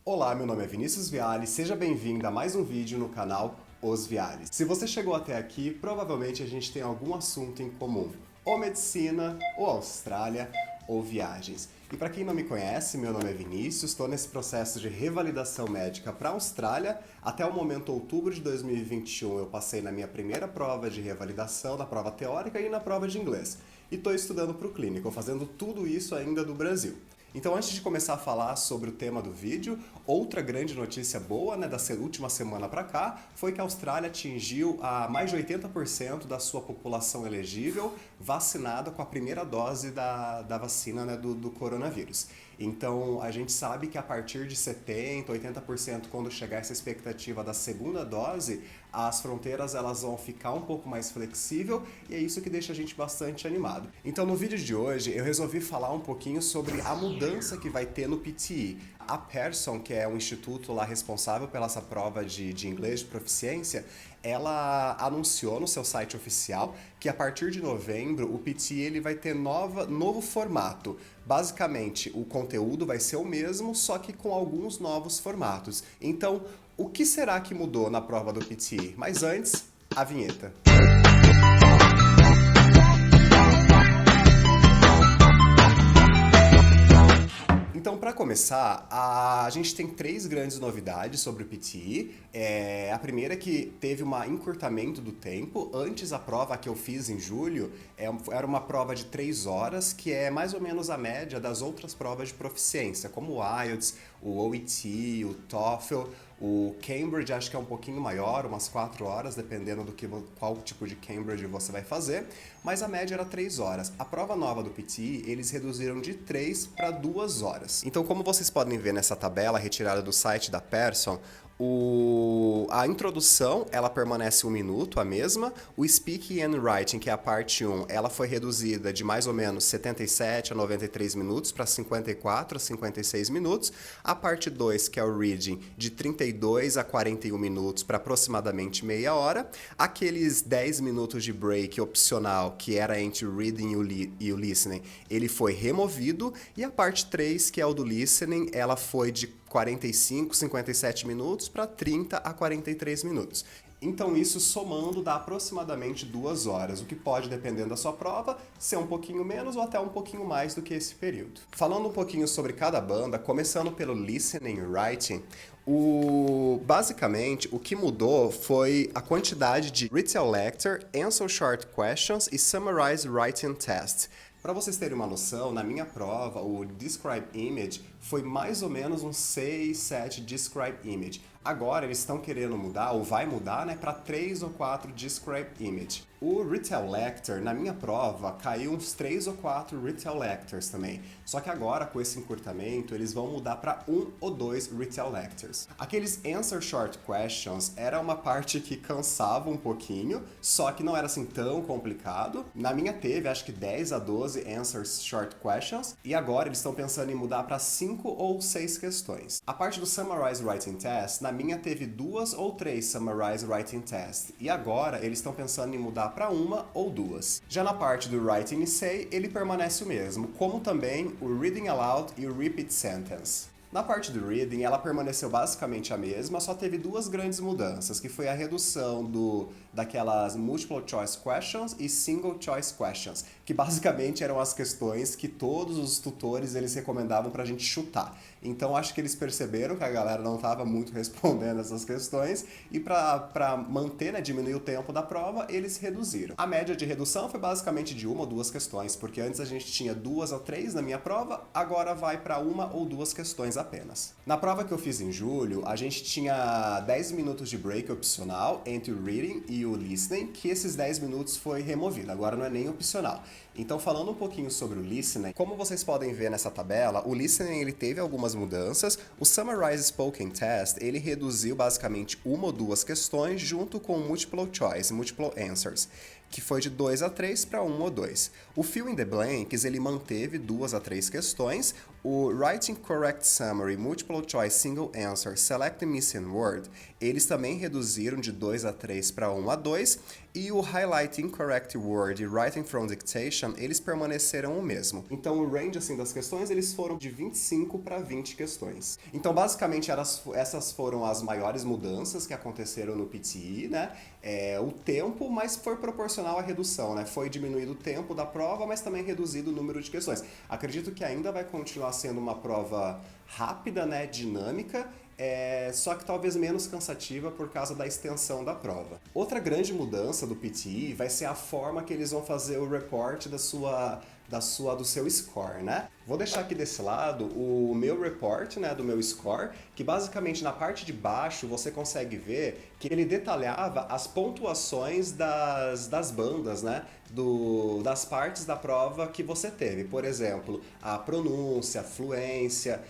Olá, meu nome é Vinícius Viale, seja bem-vindo a mais um vídeo no canal Os Viales. Se você chegou até aqui, provavelmente a gente tem algum assunto em comum, ou medicina, ou Austrália, ou viagens. E para quem não me conhece, meu nome é Vinícius, estou nesse processo de revalidação médica para a Austrália. Até o momento, outubro de 2021, eu passei na minha primeira prova de revalidação, na prova teórica e na prova de inglês. E estou estudando para o clínico, fazendo tudo isso ainda do Brasil. Então, antes de começar a falar sobre o tema do vídeo, outra grande notícia boa, da última semana para cá, foi que a Austrália atingiu a mais de 80% da sua população elegível vacinada com a primeira dose da vacina, do coronavírus. Então, a gente sabe que a partir de 70%, 80%, quando chegar essa expectativa da segunda dose, as fronteiras elas vão ficar um pouco mais flexível e é isso que deixa a gente bastante animado. Então, no vídeo de hoje, eu resolvi falar um pouquinho sobre a mudança que vai ter no PTE. A Pearson, que é um instituto lá responsável pela essa prova de inglês de proficiência, ela anunciou no seu site oficial que a partir de novembro o PTE ele vai ter novo formato. Basicamente, o conteúdo vai ser o mesmo, só que com alguns novos formatos. Então, o que será que mudou na prova do PTE? Mas antes, a vinheta. Então, para começar, a gente tem três grandes novidades sobre o PTE. A primeira é que teve um encurtamento do tempo. Antes, a prova que eu fiz em julho era uma prova de 3 horas, que é mais ou menos a média das outras provas de proficiência, como o IELTS, o OET, o TOEFL. O Cambridge acho que é um pouquinho maior, umas 4 horas, dependendo qual tipo de Cambridge você vai fazer, mas a média era 3 horas. A prova nova do PTE, eles reduziram de 3 para 2 horas. Então, como vocês podem ver nessa tabela retirada do site da Pearson, a introdução, ela permanece 1 minuto, a mesma. O Speaking and Writing, que é a parte 1, ela foi reduzida de mais ou menos 77 a 93 minutos para 54 a 56 minutos. A parte 2, que é o Reading, de 32 a 41 minutos para aproximadamente meia hora. Aqueles 10 minutos de break opcional, que era entre o Reading e o Listening, ele foi removido. E a parte 3, que é o do Listening, ela foi de 45, 57 minutos para 30 a 43 minutos. Então isso somando dá aproximadamente 2 horas, o que pode, dependendo da sua prova, ser um pouquinho menos ou até um pouquinho mais do que esse período. Falando um pouquinho sobre cada banda, começando pelo Listening e Writing, basicamente o que mudou foi a quantidade de Read Tell Lecture, Answer Short Questions e Summarize Writing Test. Para vocês terem uma noção, na minha prova, o Describe Image foi mais ou menos uns 6, 7 Describe Image. Agora eles estão querendo mudar, ou vai mudar, para 3 ou 4 Describe Image. O Retail Lecture, na minha prova, caiu uns 3 ou 4 Retail Lectures também. Só que agora, com esse encurtamento, eles vão mudar para 1 ou 2 Retail Lectures. Aqueles Answer Short Questions era uma parte que cansava um pouquinho, só que não era assim tão complicado. Na minha teve, acho que 10 a 12 Answers Short Questions, e agora eles estão pensando em mudar para 5 ou 6 questões. A parte do Summarize Writing Test, na minha teve 2 ou 3 Summarize Writing Test, e agora eles estão pensando em mudar para 1 ou 2. Já na parte do Writing Essay, ele permanece o mesmo, como também o Reading Aloud e o Repeat Sentence. Na parte do reading, ela permaneceu basicamente a mesma, só teve 2 grandes mudanças, que foi a redução daquelas multiple choice questions e single choice questions, que basicamente eram as questões que todos os tutores eles recomendavam para a gente chutar. Então acho que eles perceberam que a galera não estava muito respondendo essas questões e para manter, diminuir o tempo da prova, eles reduziram. A média de redução foi basicamente de 1 ou 2 questões, porque antes a gente tinha 2 ou 3 na minha prova, agora vai para 1 ou 2 questões apenas. Na prova que eu fiz em julho, a gente tinha 10 minutos de break opcional entre o reading e o listening, que esses 10 minutos foi removido, agora não é nem opcional. Então, falando um pouquinho sobre o listening, como vocês podem ver nessa tabela, o listening ele teve algumas mudanças. O Summarize Spoken Test, ele reduziu basicamente 1 ou 2 questões junto com o Multiple Choice, Multiple Answers, que foi de 2 a 3 para 1 ou 2. O Fill in the Blanks, ele manteve 2 a 3 questões. O Writing Correct Summary, Multiple Choice Single Answer, Select Missing Word, eles também reduziram de 2 a 3 para 1 a 2. E o Highlight Incorrect Word e Writing from Dictation, question, eles permaneceram o mesmo. Então o range assim, das questões, eles foram de 25 para 20 questões. Então basicamente essas foram as maiores mudanças que aconteceram no PTE, né? O tempo, mas foi proporcional à redução, né? Foi diminuído o tempo da prova, mas também reduzido o número de questões. Acredito que ainda vai continuar sendo uma prova rápida, né? Dinâmica, só que talvez menos cansativa por causa da extensão da prova. Outra grande mudança do PTE vai ser a forma que eles vão fazer o report do seu score, né? Vou deixar aqui desse lado o meu report, né, do meu score, que basicamente na parte de baixo você consegue ver que ele detalhava as pontuações das bandas, né, das partes da prova que você teve. Por exemplo, a pronúncia, a fluência,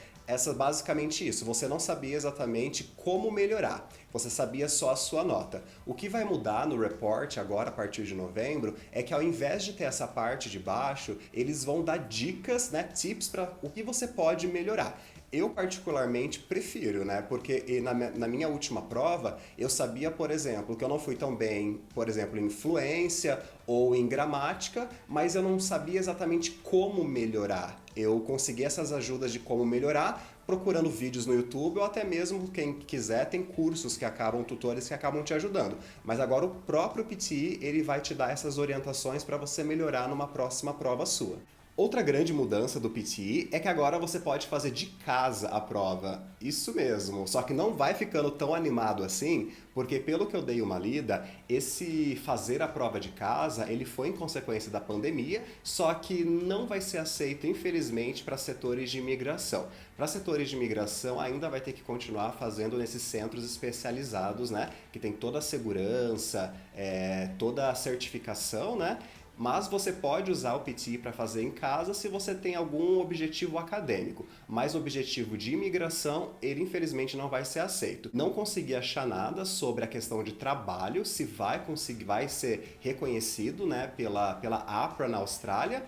basicamente isso. Você não sabia exatamente como melhorar, você sabia só a sua nota. O que vai mudar no report agora, a partir de novembro, é que ao invés de ter essa parte de baixo, eles vão dar dicas, né, tips para o que você pode melhorar. Eu particularmente prefiro, né? Porque na minha última prova, eu sabia, por exemplo, que eu não fui tão bem, por exemplo, em fluência ou em gramática, mas eu não sabia exatamente como melhorar. Eu consegui essas ajudas de como melhorar procurando vídeos no YouTube, ou até mesmo, quem quiser, tem cursos que tutores que acabam te ajudando. Mas agora o próprio PTE, ele vai te dar essas orientações para você melhorar numa próxima prova sua. Outra grande mudança do PTE é que agora você pode fazer de casa a prova. Isso mesmo, só que não vai ficando tão animado assim, porque pelo que eu dei uma lida, esse fazer a prova de casa, ele foi em consequência da pandemia, só que não vai ser aceito, infelizmente, para setores de imigração. Para setores de imigração, ainda vai ter que continuar fazendo nesses centros especializados, né? Que tem toda a segurança, toda a certificação, né? Mas você pode usar o PTE para fazer em casa se você tem algum objetivo acadêmico. Mas o objetivo de imigração, ele infelizmente não vai ser aceito. Não consegui achar nada sobre a questão de trabalho, se vai ser reconhecido, né, pela APRA na Austrália.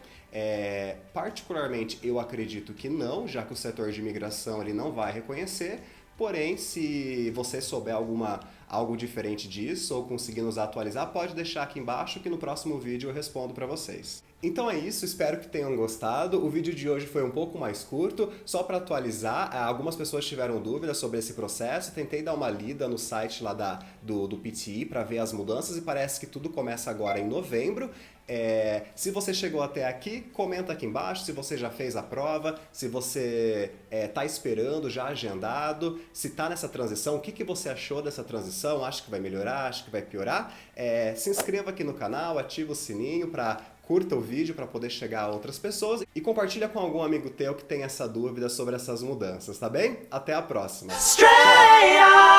Particularmente eu acredito que não, já que o setor de imigração ele não vai reconhecer. Porém, se você souber algo diferente disso ou conseguir nos atualizar, pode deixar aqui embaixo que no próximo vídeo eu respondo para vocês. Então é isso, espero que tenham gostado. O vídeo de hoje foi um pouco mais curto, só para atualizar. Algumas pessoas tiveram dúvidas sobre esse processo, tentei dar uma lida no site lá do PTE para ver as mudanças e parece que tudo começa agora em novembro. Se você chegou até aqui, comenta aqui embaixo se você já fez a prova, se você está esperando, já agendado, se está nessa transição, o que você achou dessa transição, acha que vai melhorar, acha que vai piorar. Se inscreva aqui no canal, ativa o sininho curta o vídeo para poder chegar a outras pessoas e compartilha com algum amigo teu que tem essa dúvida sobre essas mudanças, tá bem? Até a próxima! Tchau!